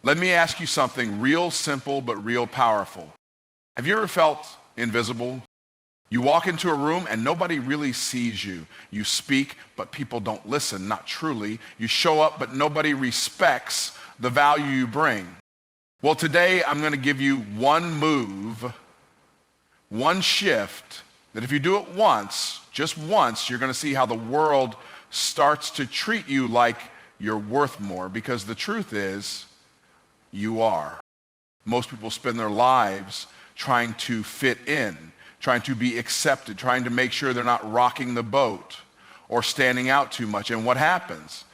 Let me ask you something real simple but real powerful. Have you ever felt invisible? You walk into a room and nobody really sees you. You speak, but people don't listen, not truly. You show up, but nobody respects the value you bring. Well, today I'm going to give you one move, one shift, that if you do it once, just once, you're going to see how the world starts to treat you like you're worth more, because the truth is, you are. Most people spend their lives trying to fit in, trying to be accepted, trying to make sure they're not rocking the boat or standing out too much. And what happens?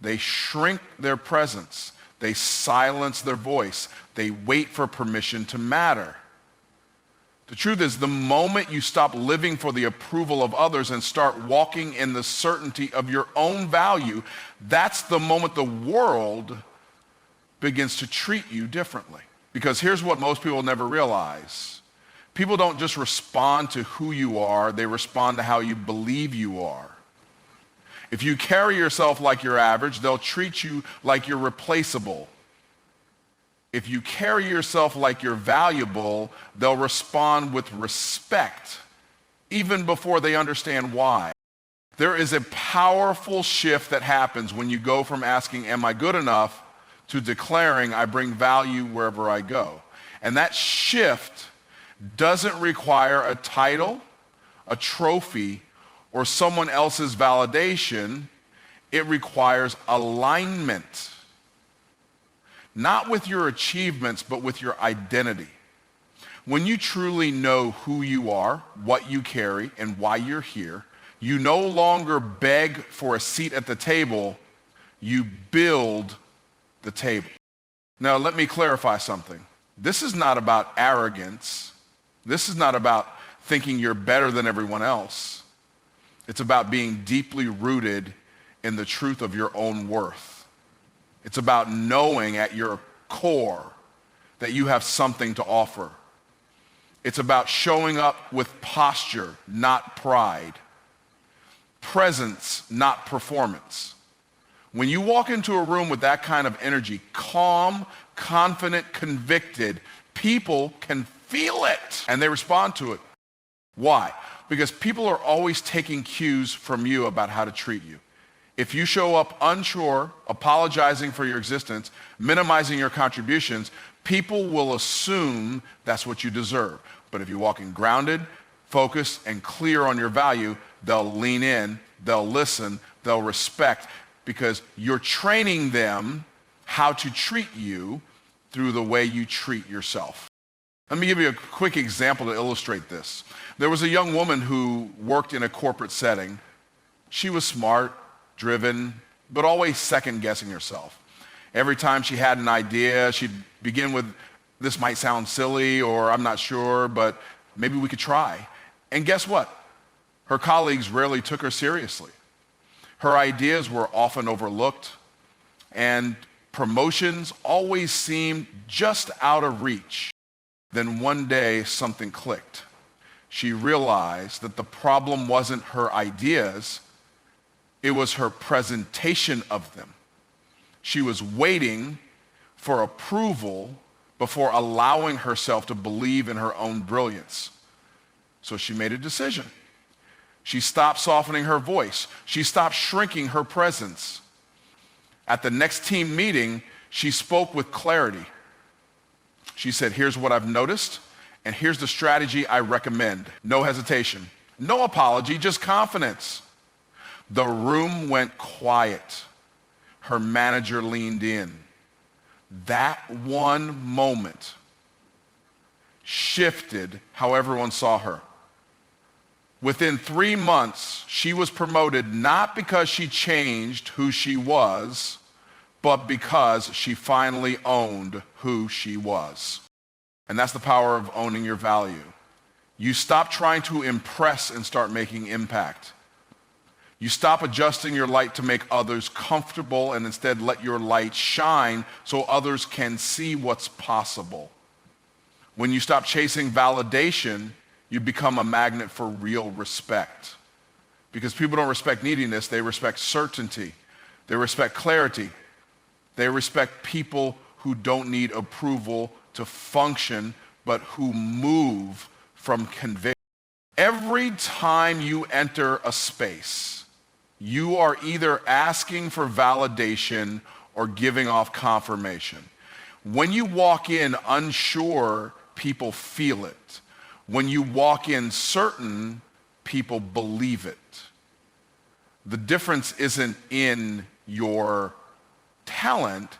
They shrink their presence. They silence their voice. They wait for permission to matter. The truth is, the moment you stop living for the approval of others and start walking in the certainty of your own value, that's the moment the world begins to treat you differently. Because here's what most people never realize. People don't just respond to who you are, they respond to how you believe you are. If you carry yourself like you're average, they'll treat you like you're replaceable. If you carry yourself like you're valuable, they'll respond with respect, even before they understand why. There is a powerful shift that happens when you go from asking, am I good enough, to declaring, I bring value wherever I go. And that shift doesn't require a title, a trophy, or someone else's validation. It requires alignment. Not with your achievements, but with your identity. When you truly know who you are, what you carry, and why you're here, you no longer beg for a seat at the table, you build the table. Now, let me clarify something. This is not about arrogance. This is not about thinking you're better than everyone else. It's about being deeply rooted in the truth of your own worth. It's about knowing at your core that you have something to offer. It's about showing up with posture, not pride. Presence, not performance. When you walk into a room with that kind of energy, calm, confident, convicted, people can feel it and they respond to it. Why? Because people are always taking cues from you about how to treat you. If you show up unsure, apologizing for your existence, minimizing your contributions, people will assume that's what you deserve. But if you walk in grounded, focused, and clear on your value, they'll lean in, they'll listen, they'll respect, because you're training them how to treat you through the way you treat yourself. Let me give you a quick example to illustrate this. There was a young woman who worked in a corporate setting. She was smart, driven, but always second-guessing herself. Every time she had an idea, she'd begin with, this might sound silly, or I'm not sure, but maybe we could try. And guess what? Her colleagues rarely took her seriously. Her ideas were often overlooked, and promotions always seemed just out of reach. Then one day, something clicked. She realized that the problem wasn't her ideas, it was her presentation of them. She was waiting for approval before allowing herself to believe in her own brilliance. So she made a decision. She stopped softening her voice. She stopped shrinking her presence. At the next team meeting, she spoke with clarity. She said, here's what I've noticed, and here's the strategy I recommend. No hesitation, no apology, just confidence. The room went quiet. Her manager leaned in. That one moment shifted how everyone saw her. Within 3 months, she was promoted not because she changed who she was, but because she finally owned who she was. And that's the power of owning your value. You stop trying to impress and start making impact. You stop adjusting your light to make others comfortable and instead let your light shine so others can see what's possible. When you stop chasing validation, you become a magnet for real respect. Because people don't respect neediness, they respect certainty. They respect clarity. They respect people who don't need approval to function, but who move from conviction. Every time you enter a space, you are either asking for validation or giving off confirmation. When you walk in unsure, people feel it. When you walk in certain, people believe it. The difference isn't in your talent,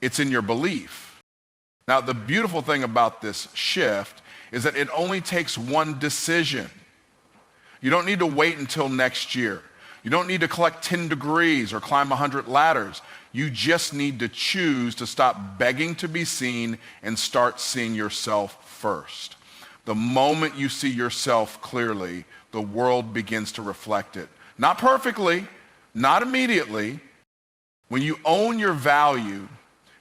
it's in your belief. Now, the beautiful thing about this shift is that it only takes one decision. You don't need to wait until next year. You don't need to collect 10 degrees or climb 100 ladders. You just need to choose to stop begging to be seen and start seeing yourself first. The moment you see yourself clearly, the world begins to reflect it. Not perfectly, not immediately. When you own your value,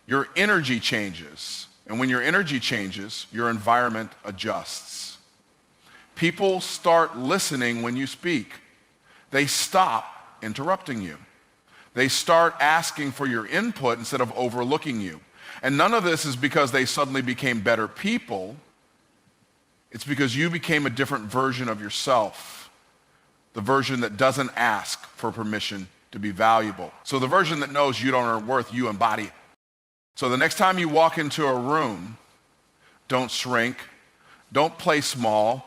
your energy changes. And when your energy changes, your environment adjusts. People start listening when you speak. They stop interrupting you. They start asking for your input instead of overlooking you. And none of this is because they suddenly became better people. It's because you became a different version of yourself. The version that doesn't ask for permission to be valuable. So the version that knows you don't earn worth, you embody it. So the next time you walk into a room, don't shrink, don't play small,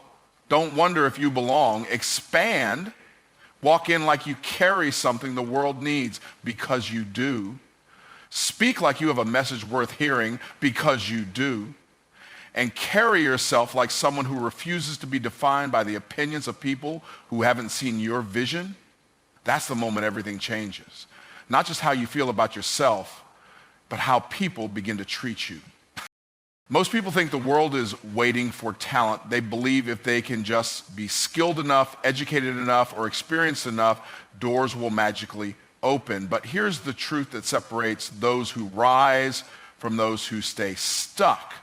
don't wonder if you belong, expand, walk in like you carry something the world needs because you do. Speak like you have a message worth hearing because you do. And carry yourself like someone who refuses to be defined by the opinions of people who haven't seen your vision. That's the moment everything changes. Not just how you feel about yourself, but how people begin to treat you. Most people think the world is waiting for talent. They believe if they can just be skilled enough, educated enough, or experienced enough, doors will magically open. But here's the truth that separates those who rise from those who stay stuck.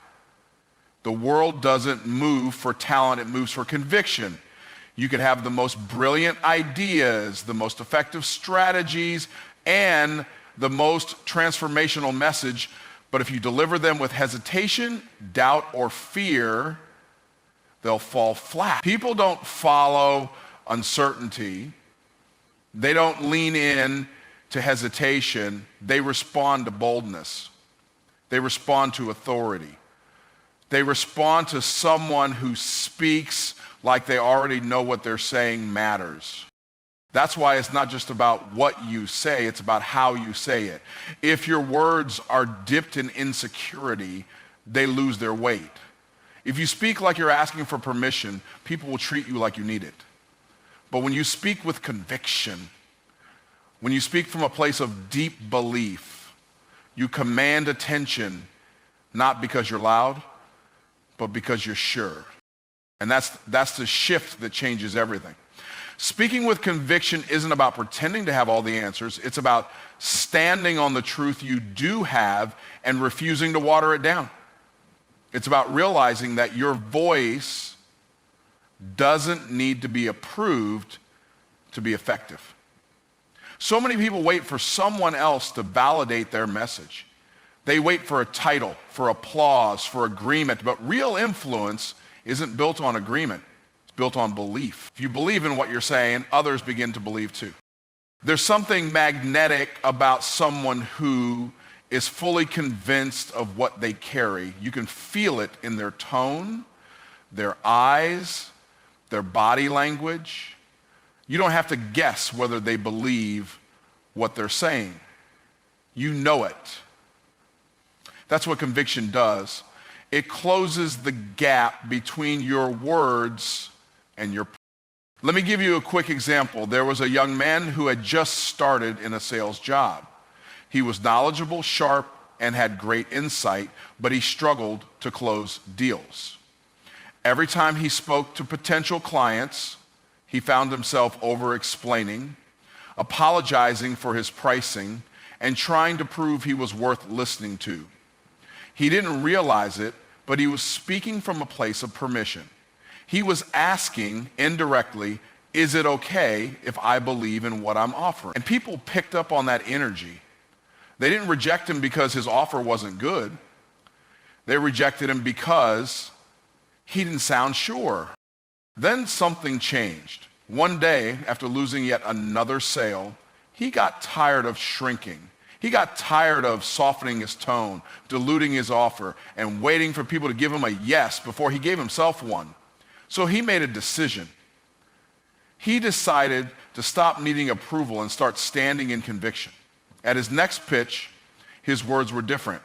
The world doesn't move for talent, it moves for conviction. You could have the most brilliant ideas, the most effective strategies, and the most transformational message, but if you deliver them with hesitation, doubt, or fear, they'll fall flat. People don't follow uncertainty. They don't lean in to hesitation. They respond to boldness. They respond to authority. They respond to someone who speaks like they already know what they're saying matters. That's why it's not just about what you say, it's about how you say it. If your words are dipped in insecurity, they lose their weight. If you speak like you're asking for permission, people will treat you like you need it. But when you speak with conviction, when you speak from a place of deep belief, you command attention, not because you're loud, but because you're sure. And that's the shift that changes everything. Speaking with conviction isn't about pretending to have all the answers. It's about standing on the truth you do have and refusing to water it down. It's about realizing that your voice doesn't need to be approved to be effective. So many people wait for someone else to validate their message. They wait for a title, for applause, for agreement, but real influence isn't built on agreement. Built on belief. If you believe in what you're saying, others begin to believe too. There's something magnetic about someone who is fully convinced of what they carry. You can feel it in their tone, their eyes, their body language. You don't have to guess whether they believe what they're saying. You know it. That's what conviction does. It closes the gap between your words and your. Let me give you a quick example. There was a young man who had just started in a sales job. He was knowledgeable, sharp, and had great insight, but he struggled to close deals. Every time he spoke to potential clients, he found himself over-explaining, apologizing for his pricing, and trying to prove he was worth listening to. He didn't realize it, but he was speaking from a place of permission. He was asking indirectly, is it okay if I believe in what I'm offering? And people picked up on that energy. They didn't reject him because his offer wasn't good. They rejected him because he didn't sound sure. Then something changed. One day, after losing yet another sale, he got tired of shrinking. He got tired of softening his tone, diluting his offer, and waiting for people to give him a yes before he gave himself one. So he made a decision. He decided to stop needing approval and start standing in conviction. At his next pitch, his words were different.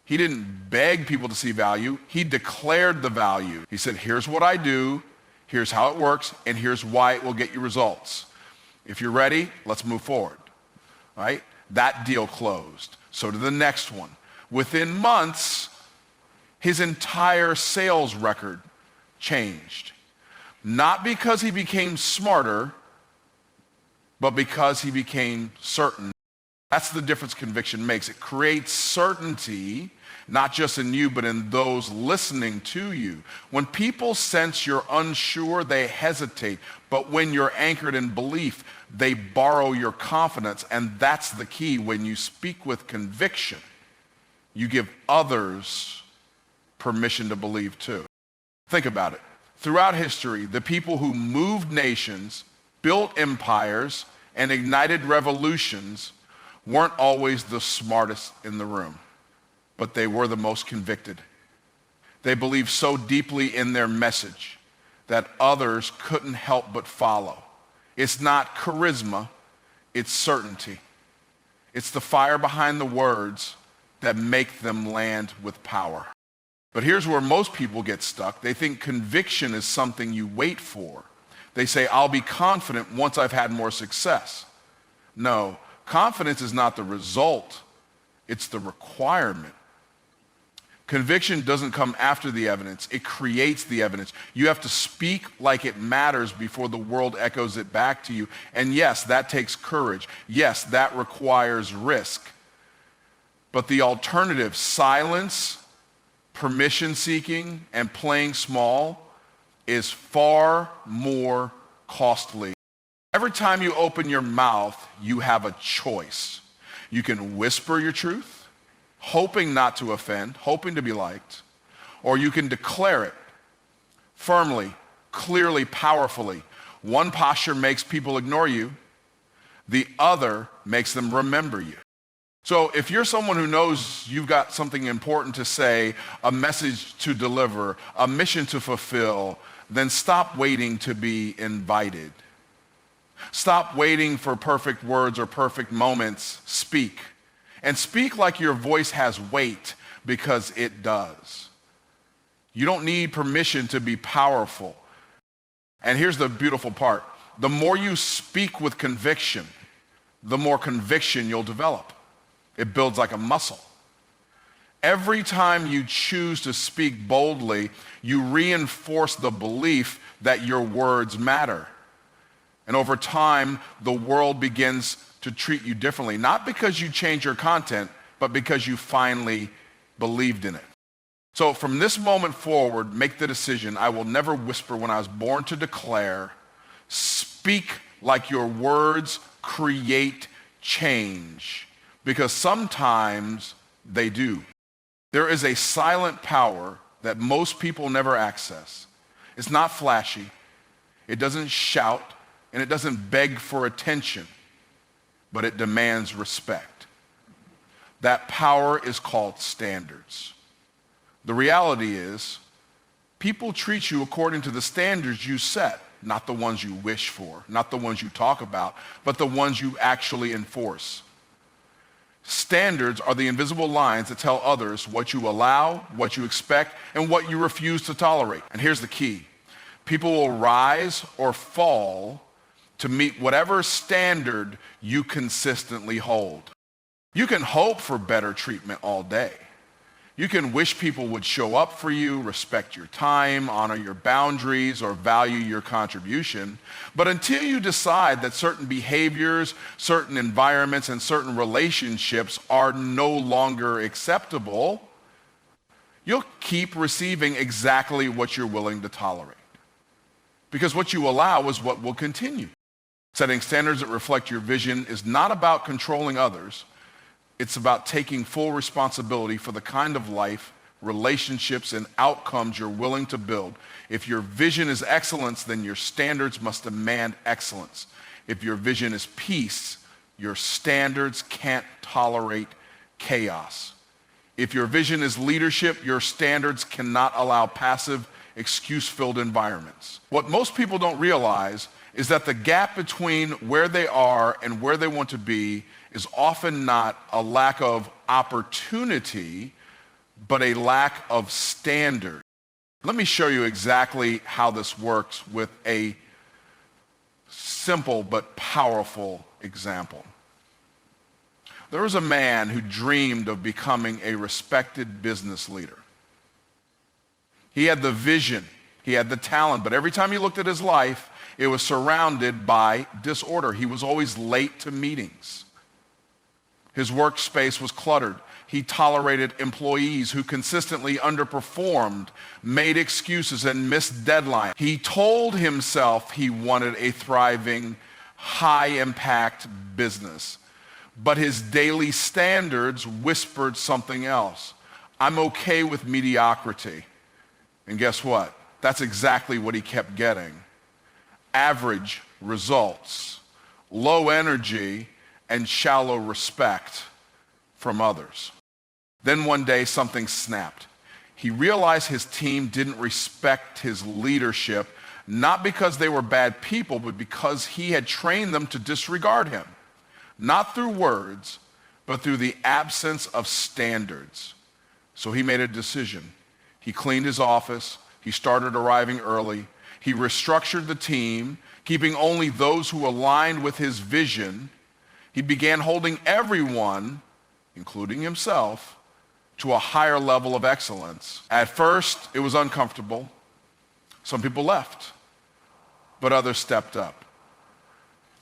He didn't beg people to see value. He declared the value. He said, here's what I do, here's how it works, and here's why it will get you results. If you're ready, let's move forward. All right? That deal closed. So to the next one. Within months, his entire sales record changed. Not because he became smarter, but because he became certain. That's the difference conviction makes. It creates certainty, not just in you, but in those listening to you. When people sense you're unsure, they hesitate. But when you're anchored in belief, they borrow your confidence. And that's the key. When you speak with conviction, you give others permission to believe too. Think about it. Throughout history, the people who moved nations, built empires, and ignited revolutions weren't always the smartest in the room, but they were the most convicted. They believed so deeply in their message that others couldn't help but follow. It's not charisma, it's certainty. It's the fire behind the words that make them land with power. But here's where most people get stuck. They think conviction is something you wait for. They say, I'll be confident once I've had more success. No, confidence is not the result, it's the requirement. Conviction doesn't come after the evidence, it creates the evidence. You have to speak like it matters before the world echoes it back to you. And yes, that takes courage. Yes, that requires risk. But the alternative, silence, permission seeking, and playing small, is far more costly. Every time you open your mouth, you have a choice. You can whisper your truth, hoping not to offend, hoping to be liked, or you can declare it firmly, clearly, powerfully. One posture makes people ignore you, the other makes them remember you. So if you're someone who knows you've got something important to say, a message to deliver, a mission to fulfill, then stop waiting to be invited. Stop waiting for perfect words or perfect moments. Speak. And speak like your voice has weight, because it does. You don't need permission to be powerful. And here's the beautiful part. The more you speak with conviction, the more conviction you'll develop. It builds like a muscle. Every time you choose to speak boldly, you reinforce the belief that your words matter. And over time, the world begins to treat you differently, not because you change your content, but because you finally believed in it. So from this moment forward, make the decision: I will never whisper when I was born to declare. Speak like your words create change, because sometimes they do. There is a silent power that most people never access. It's not flashy, it doesn't shout, and it doesn't beg for attention, but it demands respect. That power is called standards. The reality is, people treat you according to the standards you set, not the ones you wish for, not the ones you talk about, but the ones you actually enforce. Standards are the invisible lines that tell others what you allow, what you expect, and what you refuse to tolerate. And here's the key. People will rise or fall to meet whatever standard you consistently hold. You can hope for better treatment all day. You can wish people would show up for you, respect your time, honor your boundaries, or value your contribution. But until you decide that certain behaviors, certain environments, and certain relationships are no longer acceptable, you'll keep receiving exactly what you're willing to tolerate. Because what you allow is what will continue. Setting standards that reflect your vision is not about controlling others. It's about taking full responsibility for the kind of life, relationships, and outcomes you're willing to build. If your vision is excellence, then your standards must demand excellence. If your vision is peace, your standards can't tolerate chaos. If your vision is leadership, your standards cannot allow passive, excuse-filled environments. What most people don't realize is that the gap between where they are and where they want to be is often not a lack of opportunity, but a lack of standard. Let me show you exactly how this works with a simple but powerful example. There was a man who dreamed of becoming a respected business leader. He had the vision, he had the talent, but every time you looked at his life, it was surrounded by disorder. He was always late to meetings. His workspace was cluttered. He tolerated employees who consistently underperformed, made excuses, and missed deadlines. He told himself he wanted a thriving, high-impact business, but his daily standards whispered something else. I'm okay with mediocrity. And guess what? That's exactly what he kept getting. Average results, low energy, and shallow respect from others. Then one day something snapped. He realized his team didn't respect his leadership, not because they were bad people, but because he had trained them to disregard him. Not through words, but through the absence of standards. So he made a decision. He cleaned his office. He started arriving early. He restructured the team, keeping only those who aligned with his vision. He began holding everyone, including himself, to a higher level of excellence. At first, it was uncomfortable. Some people left, but others stepped up.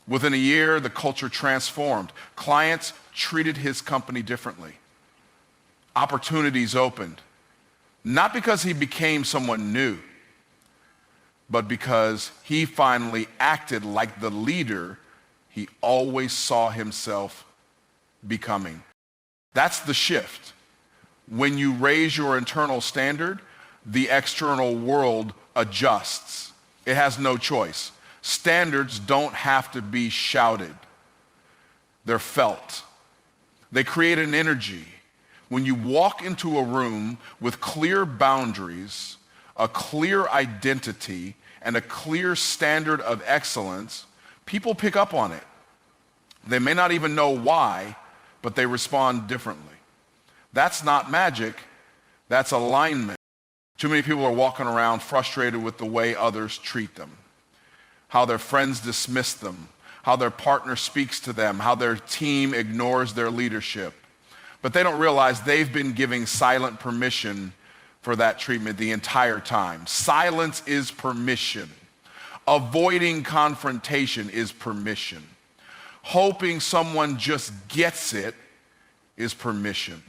Within a year, the culture transformed. Clients treated his company differently. Opportunities opened, not because he became someone new, but because he finally acted like the leader he always saw himself becoming. That's the shift. When you raise your internal standard, the external world adjusts. It has no choice. Standards don't have to be shouted. They're felt. They create an energy. When you walk into a room with clear boundaries, a clear identity, and a clear standard of excellence, people pick up on it. They may not even know why, but they respond differently. That's not magic, that's alignment. Too many people are walking around frustrated with the way others treat them, how their friends dismiss them, how their partner speaks to them, how their team ignores their leadership. But they don't realize they've been giving silent permission for that treatment the entire time. Silence is permission. Avoiding confrontation is permission. Hoping someone just gets it is permission.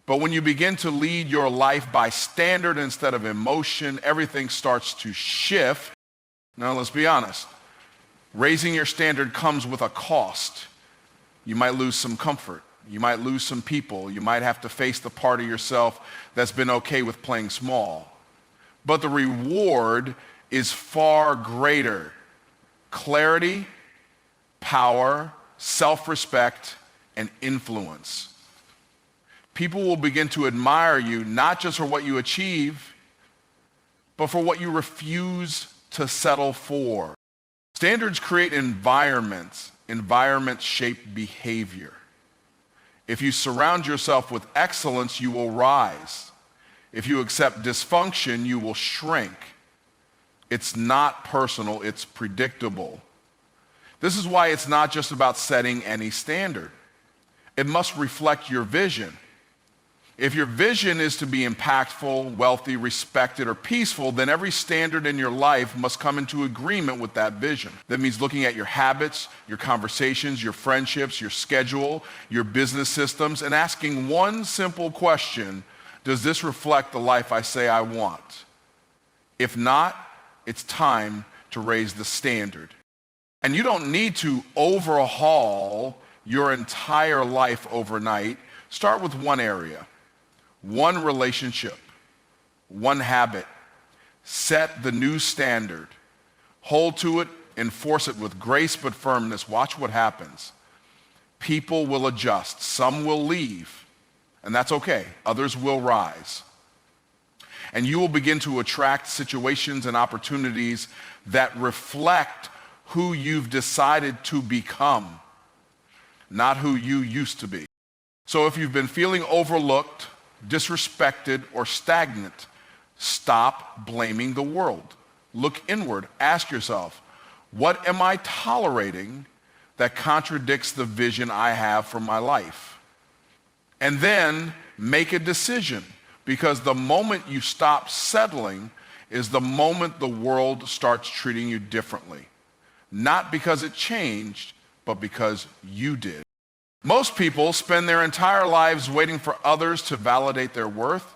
But when you begin to lead your life by standard instead of emotion, everything starts to shift. Now, let's be honest. Raising your standard comes with a cost. You might lose some comfort. You might lose some people. You might have to face the part of yourself that's been okay with playing small. But the reward is far greater. Clarity, power, self-respect, and influence. People will begin to admire you not just for what you achieve, but for what you refuse to settle for. Standards create environments. Environments shape behavior. If you surround yourself with excellence, you will rise. If you accept dysfunction, you will shrink. It's not personal, it's predictable. This is why it's not just about setting any standard. It must reflect your vision. If your vision is to be impactful, wealthy, respected, or peaceful, then every standard in your life must come into agreement with that vision. That means looking at your habits, your conversations, your friendships, your schedule, your business systems, and asking one simple question: does this reflect the life I say I want? If not, it's time to raise the standard. And you don't need to overhaul your entire life overnight, start with one area, one relationship, one habit. Set the new standard. Hold to it, enforce it with grace but firmness. Watch what happens. People will adjust. Some will leave, and that's okay. Others will rise. And you will begin to attract situations and opportunities that reflect who you've decided to become, not who you used to be. So if you've been feeling overlooked, disrespected, or stagnant, stop blaming the world. Look inward. Ask yourself, what am I tolerating that contradicts the vision I have for my life? And then make a decision, because the moment you stop settling is the moment the world starts treating you differently. Not because it changed, but because you did. Most people spend their entire lives waiting for others to validate their worth,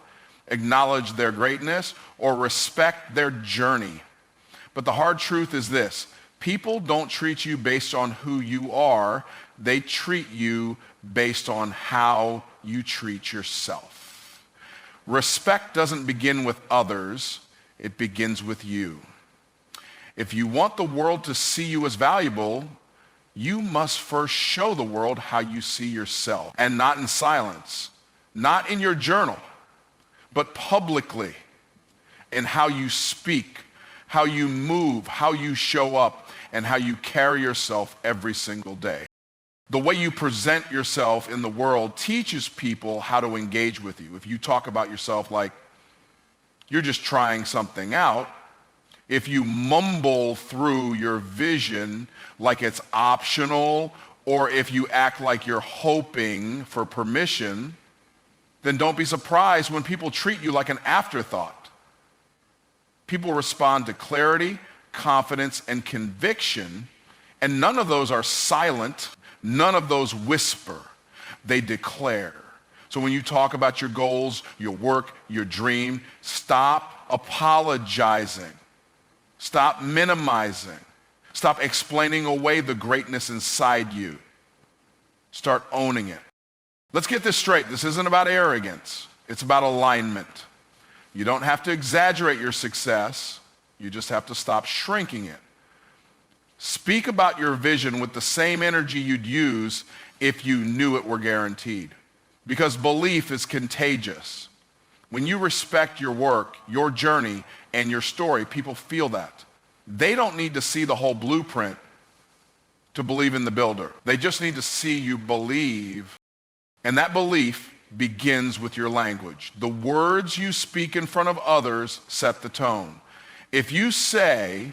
acknowledge their greatness, or respect their journey. But the hard truth is this: people don't treat you based on who you are, they treat you based on how you treat yourself. Respect doesn't begin with others, it begins with you. If you want the world to see you as valuable, you must first show the world how you see yourself, and not in silence, not in your journal, but publicly, in how you speak, how you move, how you show up, and how you carry yourself every single day. The way you present yourself in the world teaches people how to engage with you. If you talk about yourself like you're just trying something out, if you mumble through your vision like it's optional, or if you act like you're hoping for permission, then don't be surprised when people treat you like an afterthought. People respond to clarity, confidence, and conviction, and none of those are silent. None of those whisper. They declare. So when you talk about your goals, your work, your dream, stop apologizing. Stop minimizing. Stop explaining away the greatness inside you. Start owning it. Let's get this straight. This isn't about arrogance. It's about alignment. You don't have to exaggerate your success. You just have to stop shrinking it. Speak about your vision with the same energy you'd use if you knew it were guaranteed. Because belief is contagious. When you respect your work, your journey, and your story, people feel that. They don't need to see the whole blueprint to believe in the builder. They just need to see you believe. And that belief begins with your language. The words you speak in front of others set the tone. If you say,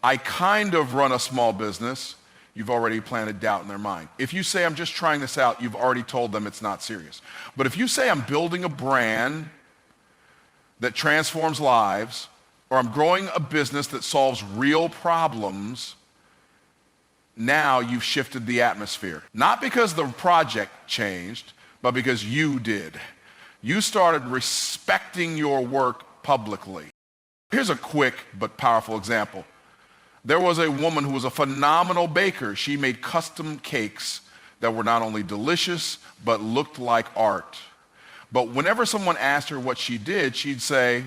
I kind of run a small business, you've already planted doubt in their mind. If you say, I'm just trying this out, you've already told them it's not serious. But if you say, I'm building a brand that transforms lives, or I'm growing a business that solves real problems, now you've shifted the atmosphere. Not because the project changed, but because you did. You started respecting your work publicly. Here's a quick but powerful example. There was a woman who was a phenomenal baker. She made custom cakes that were not only delicious, but looked like art. But whenever someone asked her what she did, she'd say,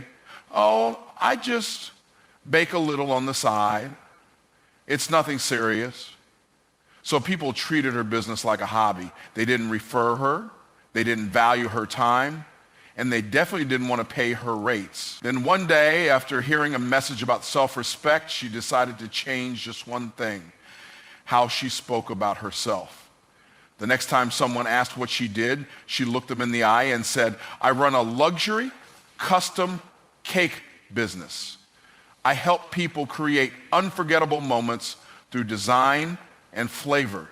oh, I just bake a little on the side. It's nothing serious. So people treated her business like a hobby. They didn't refer her. They didn't value her time. And they definitely didn't want to pay her rates. Then one day, after hearing a message about self-respect, she decided to change just one thing: how she spoke about herself. The next time someone asked what she did, she looked them in the eye and said, I run a luxury, custom cake business. I help people create unforgettable moments through design and flavor.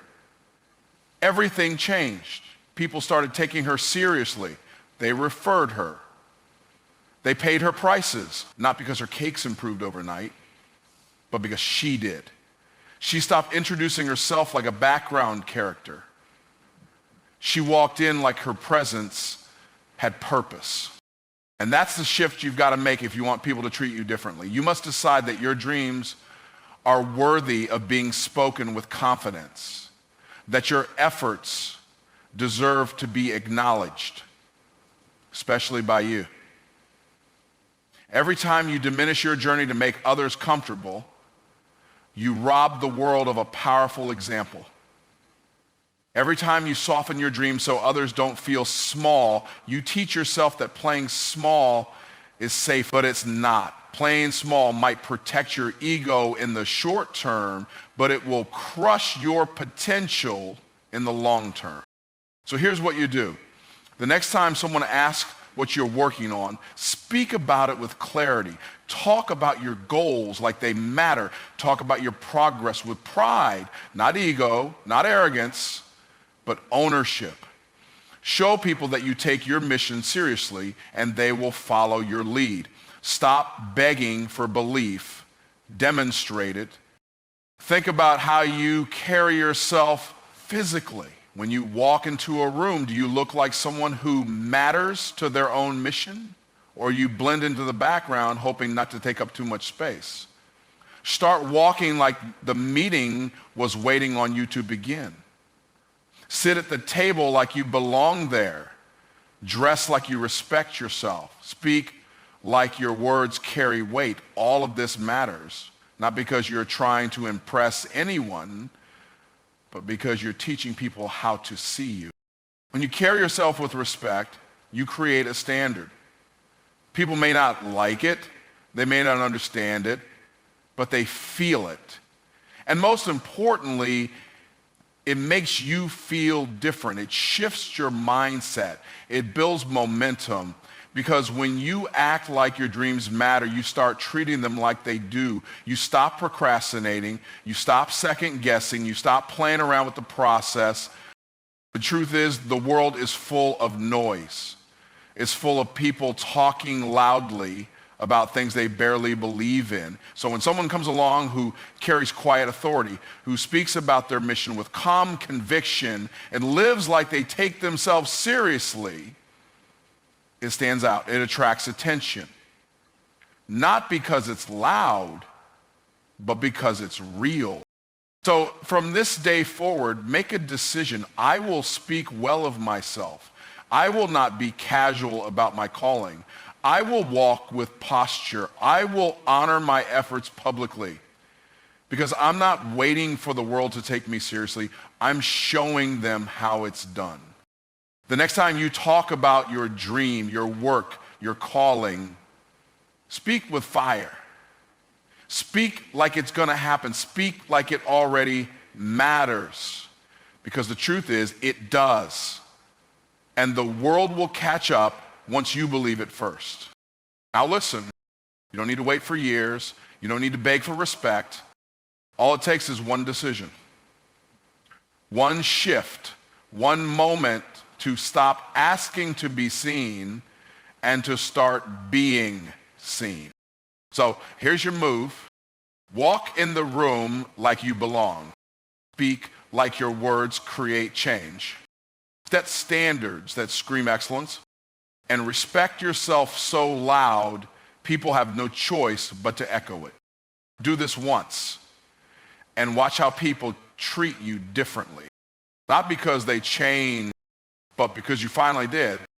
Everything changed. People started taking her seriously. They referred her. They paid her prices, not because her cakes improved overnight, but because she did. She stopped introducing herself like a background character. She walked in like her presence had purpose. And that's the shift you've got to make if you want people to treat you differently. You must decide that your dreams are worthy of being spoken with confidence. that your efforts deserve to be acknowledged, especially by you. Every time you diminish your journey to make others comfortable, you rob the world of a powerful example. Every time you soften your dreams so others don't feel small, you teach yourself that playing small is safe, but it's not. Playing small might protect your ego in the short term, but it will crush your potential in the long term. So here's what you do. The next time someone asks what you're working on, speak about it with clarity. Talk about your goals like they matter. Talk about your progress with pride, not ego, not arrogance, but ownership. Show people that you take your mission seriously and they will follow your lead. Stop begging for belief. Demonstrate it. Think about how you carry yourself physically. When you walk into a room, do you look like someone who matters to their own mission? Or you blend into the background hoping not to take up too much space? Start walking like the meeting was waiting on you to begin. Sit at the table like you belong there. Dress like you respect yourself. Speak like your words carry weight. All of this matters, not because you're trying to impress anyone, but because you're teaching people how to see you. When you carry yourself with respect, you create a standard. People may not like it, they may not understand it, but they feel it. And most importantly, it makes you feel different. It shifts your mindset. It builds momentum. Because when you act like your dreams matter, you start treating them like they do. You stop procrastinating. You stop second guessing. You stop playing around with the process. The truth is, the world is full of noise. It's full of people talking loudly about things they barely believe in. So when someone comes along who carries quiet authority, who speaks about their mission with calm conviction and lives like they take themselves seriously, it stands out. It attracts attention. Not because it's loud, but because it's real. So from this day forward, make a decision. I will speak well of myself. I will not be casual about my calling. I will walk with posture. I will honor my efforts publicly. Because I'm not waiting for the world to take me seriously. I'm showing them how it's done. The next time you talk about your dream, your work, your calling, speak with fire. Speak like it's going to happen. Speak like it already matters. Because the truth is, it does. And the world will catch up once you believe it first. Now listen, you don't need to wait for years. You don't need to beg for respect. All it takes is one decision. One shift. One moment to stop asking to be seen and to start being seen. So here's your move. Walk in the room like you belong. Speak like your words create change. Set standards that scream excellence. And respect yourself so loud, people have no choice but to echo it. Do this once and watch how people treat you differently. Not because they changed, but because you finally did.